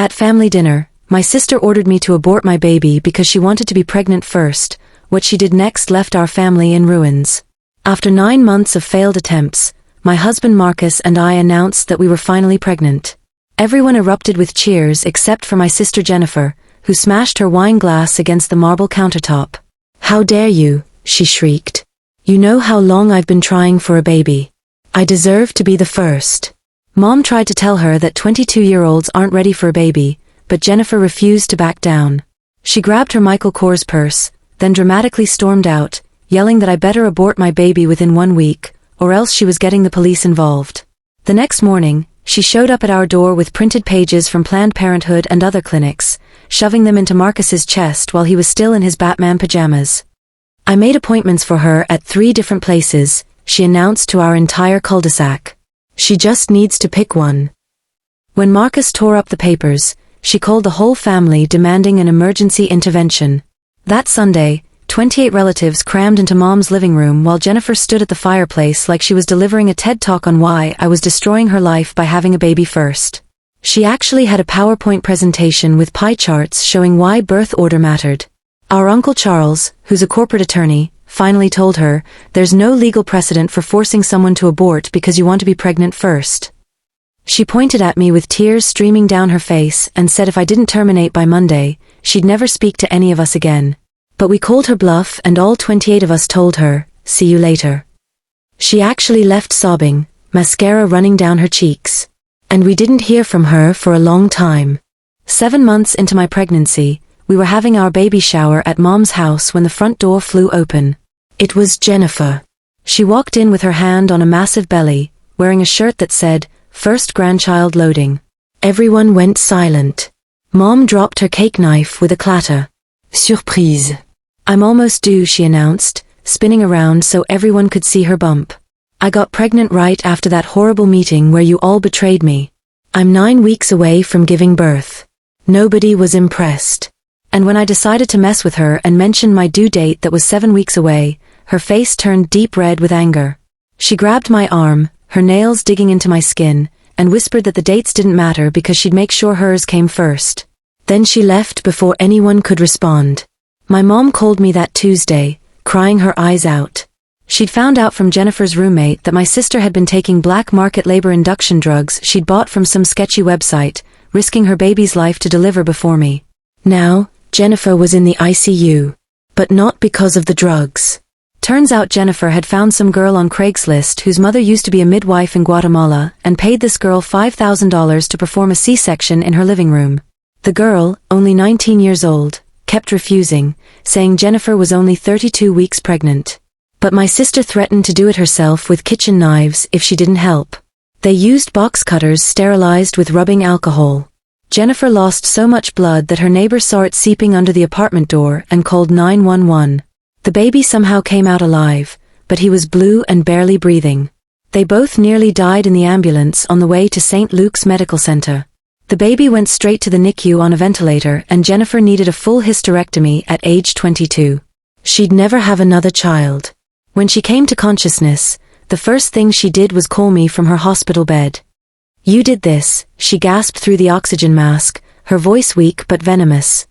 At family dinner, my sister ordered me to abort my baby because she wanted to be pregnant first. What she did next left our family in ruins. After 9 months of failed attempts, my husband Marcus and I announced that we were finally pregnant. Everyone erupted with cheers except for my sister Jennifer, who smashed her wine glass against the marble countertop. "How dare you," she shrieked. "You know how long I've been trying for a baby. I deserve to be the first." Mom tried to tell her that 22-year-olds aren't ready for a baby, but Jennifer refused to back down. She grabbed her Michael Kors purse, then dramatically stormed out, yelling that I better abort my baby within 1 week, or else she was getting the police involved. The next morning, she showed up at our door with printed pages from Planned Parenthood and other clinics, shoving them into Marcus's chest while he was still in his Batman pajamas. "I made appointments for her at 3 different places," she announced to our entire cul-de-sac. "She just needs to pick one." When Marcus tore up the papers, she called the whole family demanding an emergency intervention. That Sunday, 28 relatives crammed into Mom's living room while Jennifer stood at the fireplace like she was delivering a TED Talk on why I was destroying her life by having a baby first. She actually had a PowerPoint presentation with pie charts showing why birth order mattered. Our Uncle Charles, who's a corporate attorney, finally told her, "There's no legal precedent for forcing someone to abort because you want to be pregnant first." She pointed at me with tears streaming down her face and said if I didn't terminate by Monday, she'd never speak to any of us again. But we called her bluff and all 28 of us told her, "See you later." She actually left sobbing, mascara running down her cheeks. And we didn't hear from her for a long time. 7 months into my pregnancy, we were having our baby shower at Mom's house when the front door flew open. It was Jennifer. She walked in with her hand on a massive belly, wearing a shirt that said, "First grandchild loading." Everyone went silent. Mom dropped her cake knife with a clatter. "Surprise. I'm almost due," she announced, spinning around so everyone could see her bump. "I got pregnant right after that horrible meeting where you all betrayed me. I'm 9 weeks away from giving birth." Nobody was impressed. And when I decided to mess with her and mentioned my due date that was 7 weeks away, her face turned deep red with anger. She grabbed my arm, her nails digging into my skin, and whispered that the dates didn't matter because she'd make sure hers came first. Then she left before anyone could respond. My mom called me that Tuesday, crying her eyes out. She'd found out from Jennifer's roommate that my sister had been taking black market labor induction drugs she'd bought from some sketchy website, risking her baby's life to deliver before me. Now, Jennifer was in the ICU. But not because of the drugs. Turns out Jennifer had found some girl on Craigslist whose mother used to be a midwife in Guatemala and paid this girl $5,000 to perform a C-section in her living room. The girl, only 19 years old, kept refusing, saying Jennifer was only 32 weeks pregnant. But my sister threatened to do it herself with kitchen knives if she didn't help. They used box cutters sterilized with rubbing alcohol. Jennifer lost so much blood that her neighbor saw it seeping under the apartment door and called 911. The baby somehow came out alive, but he was blue and barely breathing. They both nearly died in the ambulance on the way to St. Luke's Medical Center. The baby went straight to the NICU on a ventilator and Jennifer needed a full hysterectomy at age 22. She'd never have another child. When she came to consciousness, the first thing she did was call me from her hospital bed. "You did this," she gasped through the oxygen mask, her voice weak but venomous.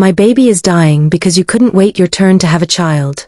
"My baby is dying because you couldn't wait your turn to have a child."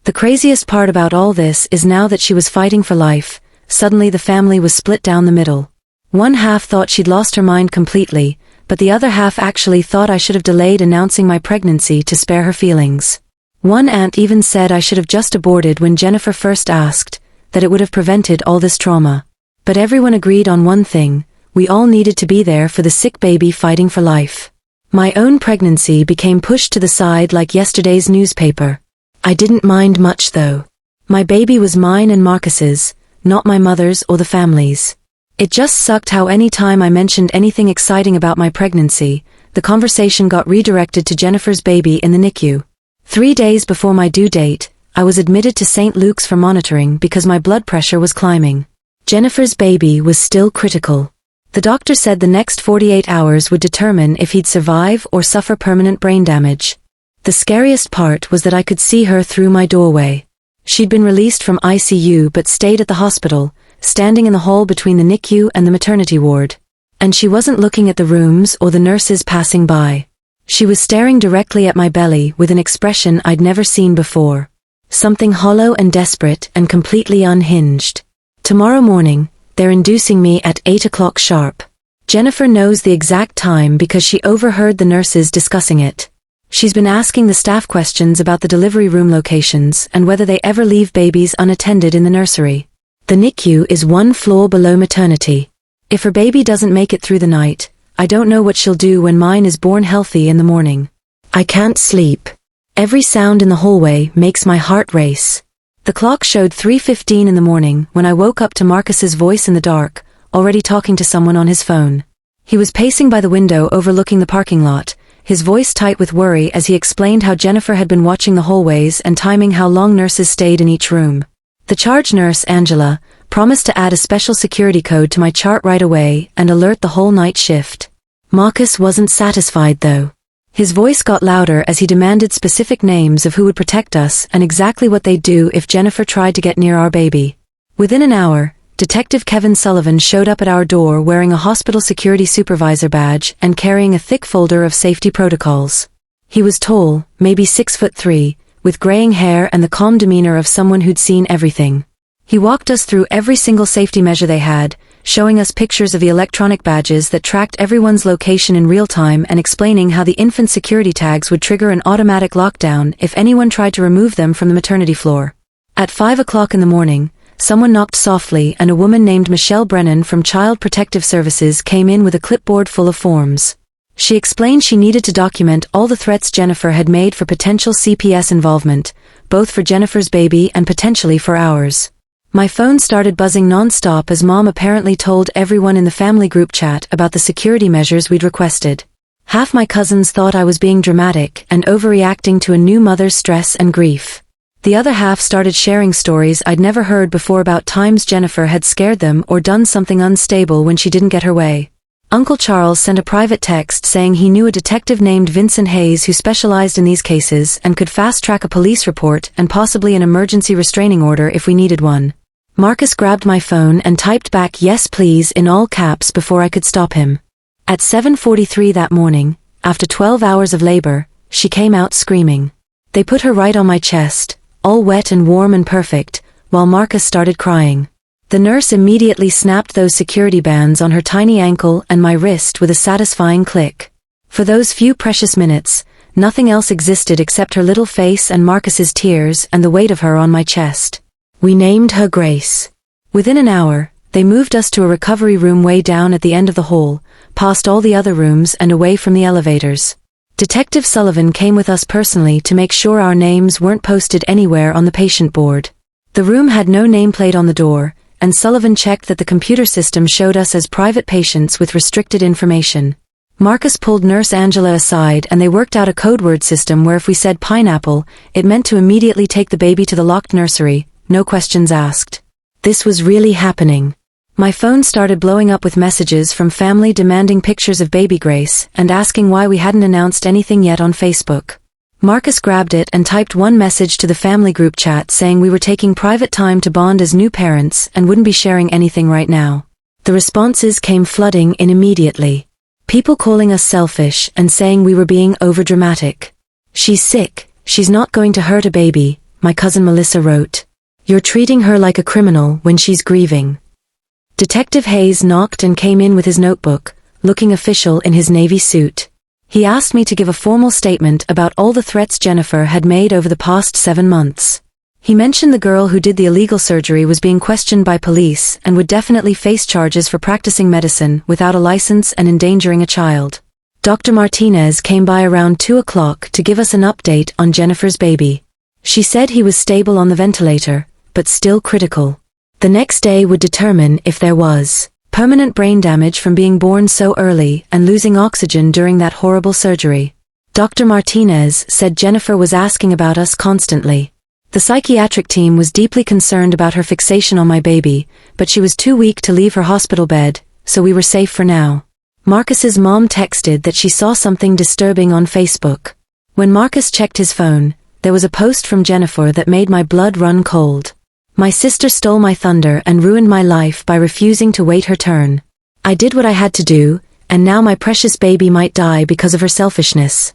The craziest part about all this is now that she was fighting for life, suddenly the family was split down the middle. One half thought she'd lost her mind completely, but the other half actually thought I should have delayed announcing my pregnancy to spare her feelings. One aunt even said I should have just aborted when Jennifer first asked, that it would have prevented all this trauma. But everyone agreed on one thing, we all needed to be there for the sick baby fighting for life. My own pregnancy became pushed to the side like yesterday's newspaper. I didn't mind much though. My baby was mine and Marcus's, not my mother's or the family's. It just sucked how any time I mentioned anything exciting about my pregnancy, the conversation got redirected to Jennifer's baby in the NICU. 3 days before my due date, I was admitted to St. Luke's for monitoring because my blood pressure was climbing. Jennifer's baby was still critical. The doctor said the next 48 hours would determine if he'd survive or suffer permanent brain damage. The scariest part was that I could see her through my doorway. She'd been released from ICU but stayed at the hospital, standing in the hall between the NICU and the maternity ward. And she wasn't looking at the rooms or the nurses passing by. She was staring directly at my belly with an expression I'd never seen before. Something hollow and desperate and completely unhinged. Tomorrow morning, they're inducing me at 8 o'clock sharp. Jennifer knows the exact time because she overheard the nurses discussing it. She's been asking the staff questions about the delivery room locations and whether they ever leave babies unattended in the nursery. The NICU is one floor below maternity. If her baby doesn't make it through the night, I don't know what she'll do when mine is born healthy in the morning. I can't sleep. Every sound in the hallway makes my heart race. The clock showed 3:15 in the morning when I woke up to Marcus's voice in the dark, already talking to someone on his phone. He was pacing by the window overlooking the parking lot, his voice tight with worry as he explained how Jennifer had been watching the hallways and timing how long nurses stayed in each room. The charge nurse, Angela, promised to add a special security code to my chart right away and alert the whole night shift. Marcus wasn't satisfied though. His voice got louder as he demanded specific names of who would protect us and exactly what they'd do if Jennifer tried to get near our baby. Within an hour, Detective Kevin Sullivan showed up at our door wearing a hospital security supervisor badge and carrying a thick folder of safety protocols. He was tall, maybe 6'3", with graying hair and the calm demeanor of someone who'd seen everything. He walked us through every single safety measure they had, showing us pictures of the electronic badges that tracked everyone's location in real time and explaining how the infant security tags would trigger an automatic lockdown if anyone tried to remove them from the maternity floor. At 5 o'clock in the morning, someone knocked softly and a woman named Michelle Brennan from Child Protective Services came in with a clipboard full of forms. She explained she needed to document all the threats Jennifer had made for potential CPS involvement, both for Jennifer's baby and potentially for ours. My phone started buzzing non-stop as Mom apparently told everyone in the family group chat about the security measures we'd requested. Half my cousins thought I was being dramatic and overreacting to a new mother's stress and grief. The other half started sharing stories I'd never heard before about times Jennifer had scared them or done something unstable when she didn't get her way. Uncle Charles sent a private text saying he knew a detective named Vincent Hayes who specialized in these cases and could fast-track a police report and possibly an emergency restraining order if we needed one. Marcus grabbed my phone and typed back "yes please" in all caps before I could stop him. At 7:43 that morning, after 12 hours of labor, she came out screaming. They put her right on my chest, all wet and warm and perfect, while Marcus started crying. The nurse immediately snapped those security bands on her tiny ankle and my wrist with a satisfying click. For those few precious minutes, nothing else existed except her little face and Marcus's tears and the weight of her on my chest. We named her Grace. Within an hour, they moved us to a recovery room way down at the end of the hall, past all the other rooms and away from the elevators. Detective Sullivan came with us personally to make sure our names weren't posted anywhere on the patient board. The room had no nameplate on the door, and Sullivan checked that the computer system showed us as private patients with restricted information. Marcus pulled Nurse Angela aside and they worked out a code word system where if we said pineapple, it meant to immediately take the baby to the locked nursery, no questions asked. This was really happening. My phone started blowing up with messages from family demanding pictures of baby Grace and asking why we hadn't announced anything yet on Facebook. Marcus grabbed it and typed one message to the family group chat saying we were taking private time to bond as new parents and wouldn't be sharing anything right now. The responses came flooding in immediately. People calling us selfish and saying we were being overdramatic. "She's sick, she's not going to hurt a baby," my cousin Melissa wrote. "You're treating her like a criminal when she's grieving." Detective Hayes knocked and came in with his notebook, looking official in his navy suit. He asked me to give a formal statement about all the threats Jennifer had made over the past 7 months. He mentioned the girl who did the illegal surgery was being questioned by police and would definitely face charges for practicing medicine without a license and endangering a child. Dr. Martinez came by around 2 o'clock to give us an update on Jennifer's baby. She said he was stable on the ventilator, but still critical. The next day would determine if there was permanent brain damage from being born so early and losing oxygen during that horrible surgery. Dr. Martinez said Jennifer was asking about us constantly. The psychiatric team was deeply concerned about her fixation on my baby, but she was too weak to leave her hospital bed, so we were safe for now. Marcus's mom texted that she saw something disturbing on Facebook. When Marcus checked his phone, there was a post from Jennifer that made my blood run cold. "My sister stole my thunder and ruined my life by refusing to wait her turn. I did what I had to do, and now my precious baby might die because of her selfishness.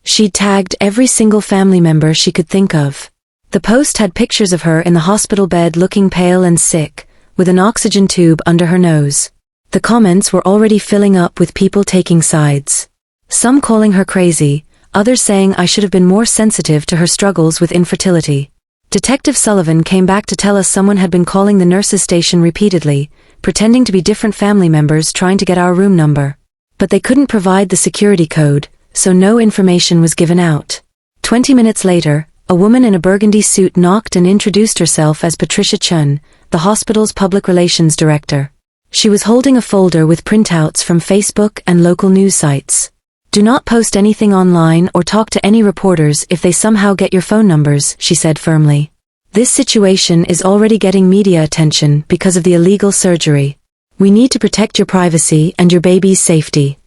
She'd tagged every single family member she could think of. The post had pictures of her in the hospital bed looking pale and sick, with an oxygen tube under her nose. The comments were already filling up with people taking sides. Some calling her crazy, others saying I should have been more sensitive to her struggles with infertility. Detective Sullivan came back to tell us someone had been calling the nurses' station repeatedly, pretending to be different family members trying to get our room number. But they couldn't provide the security code, so no information was given out. 20 minutes later, a woman in a burgundy suit knocked and introduced herself as Patricia Chun, the hospital's public relations director. She was holding a folder with printouts from Facebook and local news sites. Do not post anything online or talk to any reporters if they somehow get your phone numbers, she said firmly. This situation is already getting media attention because of the illegal surgery. We need to protect your privacy and your baby's safety.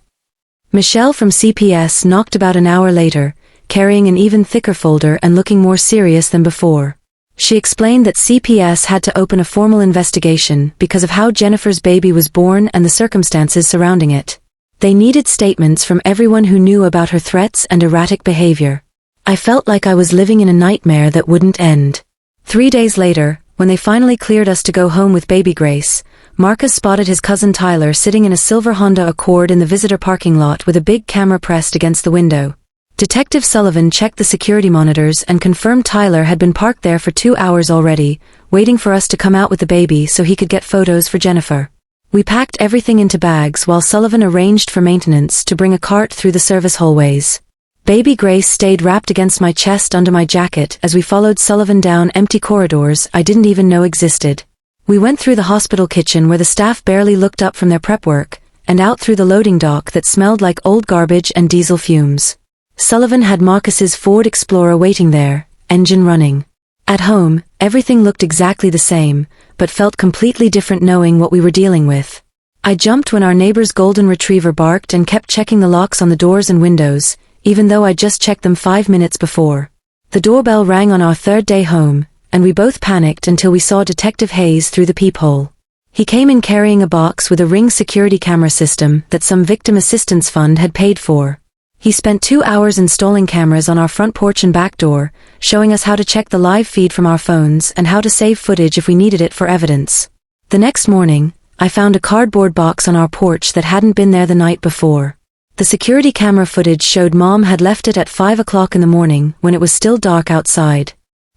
Michelle from CPS knocked about an hour later, carrying an even thicker folder and looking more serious than before. She explained that CPS had to open a formal investigation because of how Jennifer's baby was born and the circumstances surrounding it. They needed statements from everyone who knew about her threats and erratic behavior. I felt like I was living in a nightmare that wouldn't end. 3 days later, when they finally cleared us to go home with baby Grace, Marcus spotted his cousin Tyler sitting in a silver Honda Accord in the visitor parking lot with a big camera pressed against the window. Detective Sullivan checked the security monitors and confirmed Tyler had been parked there for 2 hours already, waiting for us to come out with the baby so he could get photos for Jennifer. We packed everything into bags while Sullivan arranged for maintenance to bring a cart through the service hallways. Baby Grace stayed wrapped against my chest under my jacket as we followed Sullivan down empty corridors I didn't even know existed. We went through the hospital kitchen where the staff barely looked up from their prep work, and out through the loading dock that smelled like old garbage and diesel fumes. Sullivan had Marcus's Ford Explorer waiting there, engine running. At home, everything looked exactly the same, but felt completely different knowing what we were dealing with. I jumped when our neighbor's golden retriever barked and kept checking the locks on the doors and windows, even though I'd just checked them 5 minutes before. The doorbell rang on our third day home, and we both panicked until we saw Detective Hayes through the peephole. He came in carrying a box with a Ring security camera system that some victim assistance fund had paid for. He spent 2 hours installing cameras on our front porch and back door, showing us how to check the live feed from our phones and how to save footage if we needed it for evidence. The next morning, I found a cardboard box on our porch that hadn't been there the night before. The security camera footage showed Mom had left it at 5 o'clock in the morning when it was still dark outside.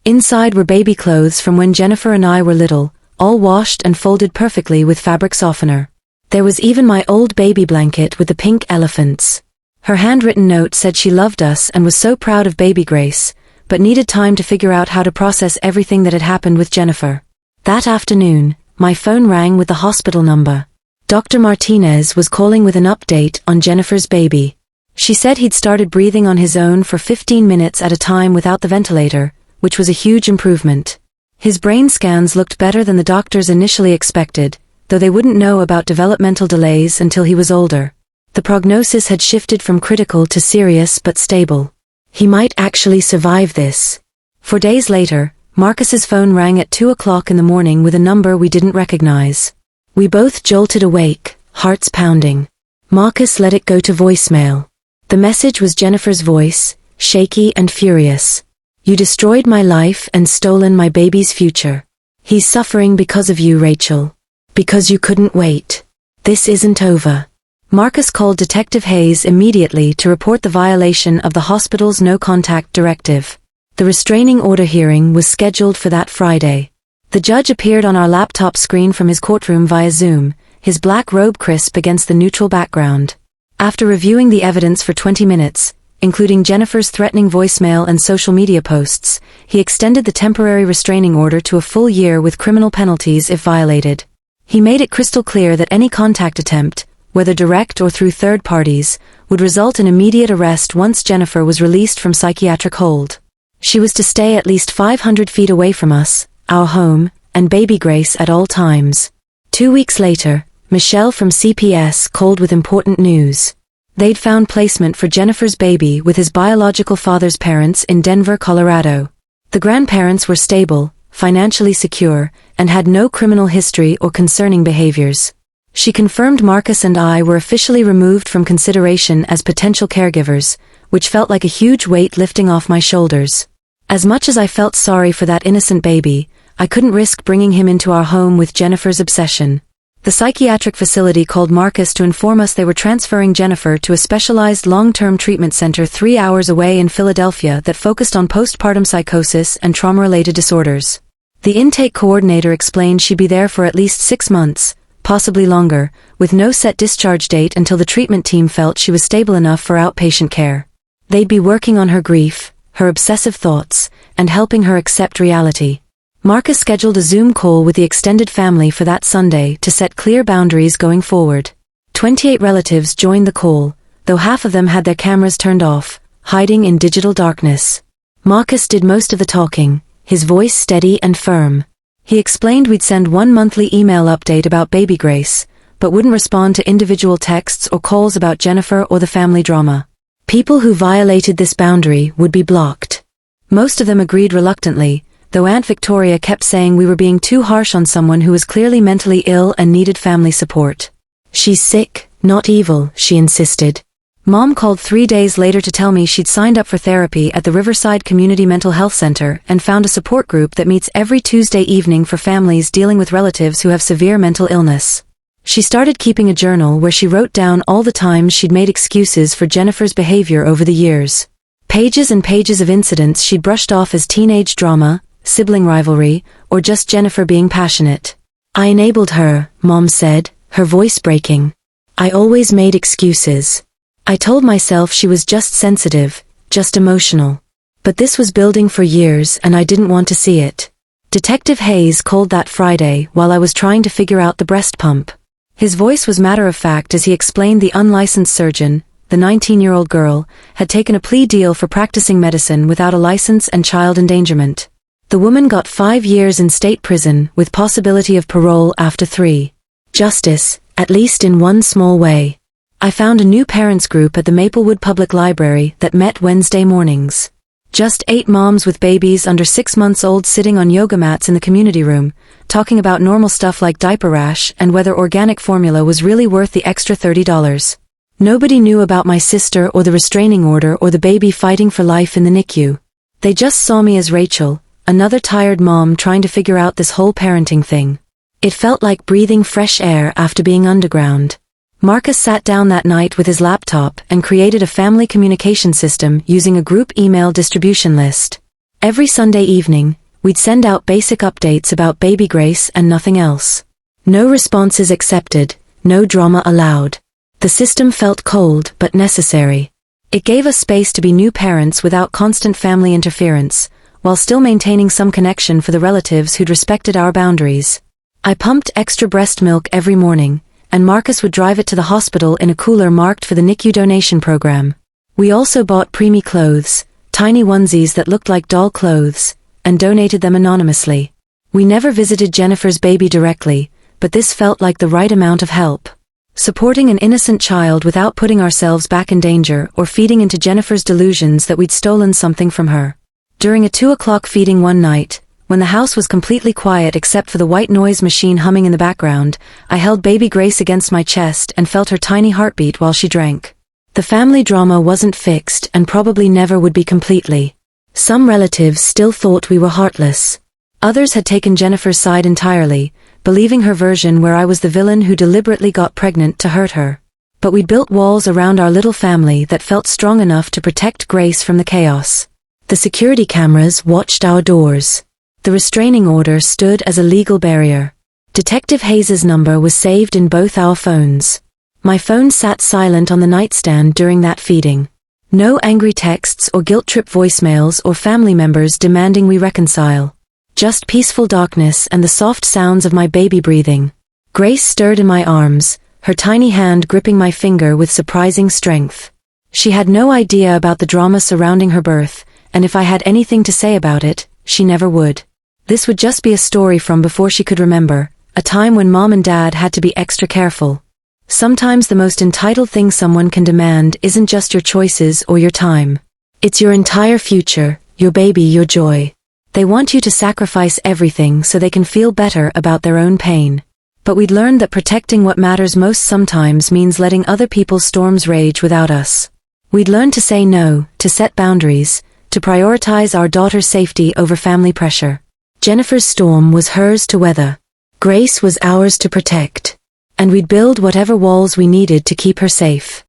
Inside were baby clothes from when Jennifer and I were little, all washed and folded perfectly with fabric softener. There was even my old baby blanket with the pink elephants. Her handwritten note said she loved us and was so proud of baby Grace, but needed time to figure out how to process everything that had happened with Jennifer. That afternoon, my phone rang with the hospital number. Dr. Martinez was calling with an update on Jennifer's baby. She said he'd started breathing on his own for 15 minutes at a time without the ventilator, which was a huge improvement. His brain scans looked better than the doctors initially expected, though they wouldn't know about developmental delays until he was older. The prognosis had shifted from critical to serious but stable. He might actually survive this. 4 days later, Marcus's phone rang at 2 o'clock in the morning with a number we didn't recognize. We both jolted awake, hearts pounding. Marcus let it go to voicemail. The message was Jennifer's voice, shaky and furious. You destroyed my life and stolen my baby's future. He's suffering because of you, Rachel. Because you couldn't wait. This isn't over. Marcus called Detective Hayes immediately to report the violation of the hospital's no-contact directive. The restraining order hearing was scheduled for that Friday. The judge appeared on our laptop screen from his courtroom via Zoom, his black robe crisp against the neutral background. After reviewing the evidence for 20 minutes, including Jennifer's threatening voicemail and social media posts, he extended the temporary restraining order to a full year with criminal penalties if violated. He made it crystal clear that any contact attempt, whether direct or through third parties, would result in immediate arrest once Jennifer was released from psychiatric hold. She was to stay at least 500 feet away from us, our home, and baby Grace at all times. 2 weeks later, Michelle from CPS called with important news. They'd found placement for Jennifer's baby with his biological father's parents in Denver, Colorado. The grandparents were stable, financially secure, and had no criminal history or concerning behaviors. She confirmed Marcus and I were officially removed from consideration as potential caregivers, which felt like a huge weight lifting off my shoulders. As much as I felt sorry for that innocent baby, I couldn't risk bringing him into our home with Jennifer's obsession. The psychiatric facility called Marcus to inform us they were transferring Jennifer to a specialized long-term treatment center 3 hours away in Philadelphia that focused on postpartum psychosis and trauma-related disorders. The intake coordinator explained she'd be there for at least 6 months, possibly longer, with no set discharge date until the treatment team felt she was stable enough for outpatient care. They'd be working on her grief, her obsessive thoughts, and helping her accept reality. Marcus scheduled a Zoom call with the extended family for that Sunday to set clear boundaries going forward. 28 relatives joined the call, though half of them had their cameras turned off, hiding in digital darkness. Marcus did most of the talking, his voice steady and firm. He explained we'd send one monthly email update about baby Grace, but wouldn't respond to individual texts or calls about Jennifer or the family drama. People who violated this boundary would be blocked. Most of them agreed reluctantly, though Aunt Victoria kept saying we were being too harsh on someone who was clearly mentally ill and needed family support. "She's sick, not evil," she insisted. Mom called 3 days later to tell me she'd signed up for therapy at the Riverside Community Mental Health Center and found a support group that meets every Tuesday evening for families dealing with relatives who have severe mental illness. She started keeping a journal where she wrote down all the times she'd made excuses for Jennifer's behavior over the years. Pages and pages of incidents she'd brushed off as teenage drama, sibling rivalry, or just Jennifer being passionate. "I enabled her," Mom said, her voice breaking. "I always made excuses. I told myself she was just sensitive, just emotional. But this was building for years and I didn't want to see it." Detective Hayes called that Friday while I was trying to figure out the breast pump. His voice was matter-of-fact as he explained the unlicensed surgeon, the 19-year-old girl, had taken a plea deal for practicing medicine without a license and child endangerment. The woman got 5 years in state prison with possibility of parole after 3. Justice, at least in one small way. I found a new parents group at the Maplewood Public Library that met Wednesday mornings. Just 8 moms with babies under 6 months old sitting on yoga mats in the community room, talking about normal stuff like diaper rash and whether organic formula was really worth the extra $30. Nobody knew about my sister or the restraining order or the baby fighting for life in the NICU. They just saw me as Rachel, another tired mom trying to figure out this whole parenting thing. It felt like breathing fresh air after being underground. Marcus sat down that night with his laptop and created a family communication system using a group email distribution list. Every Sunday evening, we'd send out basic updates about baby Grace and nothing else. No responses accepted, no drama allowed. The system felt cold but necessary. It gave us space to be new parents without constant family interference, while still maintaining some connection for the relatives who'd respected our boundaries. I pumped extra breast milk every morning, and Marcus would drive it to the hospital in a cooler marked for the NICU donation program. We also bought preemie clothes, tiny onesies that looked like doll clothes, and donated them anonymously. We never visited Jennifer's baby directly, but this felt like the right amount of help. Supporting an innocent child without putting ourselves back in danger or feeding into Jennifer's delusions that we'd stolen something from her. During a 2 o'clock feeding one night, when the house was completely quiet except for the white noise machine humming in the background, I held baby Grace against my chest and felt her tiny heartbeat while she drank. The family drama wasn't fixed and probably never would be completely. Some relatives still thought we were heartless. Others had taken Jennifer's side entirely, believing her version where I was the villain who deliberately got pregnant to hurt her. But we'd built walls around our little family that felt strong enough to protect Grace from the chaos. The security cameras watched our doors. The restraining order stood as a legal barrier. Detective Hayes' number was saved in both our phones. My phone sat silent on the nightstand during that feeding. No angry texts or guilt-trip voicemails or family members demanding we reconcile. Just peaceful darkness and the soft sounds of my baby breathing. Grace stirred in my arms, her tiny hand gripping my finger with surprising strength. She had no idea about the drama surrounding her birth, and if I had anything to say about it, she never would. This would just be a story from before she could remember, a time when Mom and Dad had to be extra careful. Sometimes the most entitled thing someone can demand isn't just your choices or your time. It's your entire future, your baby, your joy. They want you to sacrifice everything so they can feel better about their own pain. But we'd learned that protecting what matters most sometimes means letting other people's storms rage without us. We'd learned to say no, to set boundaries, to prioritize our daughter's safety over family pressure. Jennifer's storm was hers to weather. Grace was ours to protect. And we'd build whatever walls we needed to keep her safe.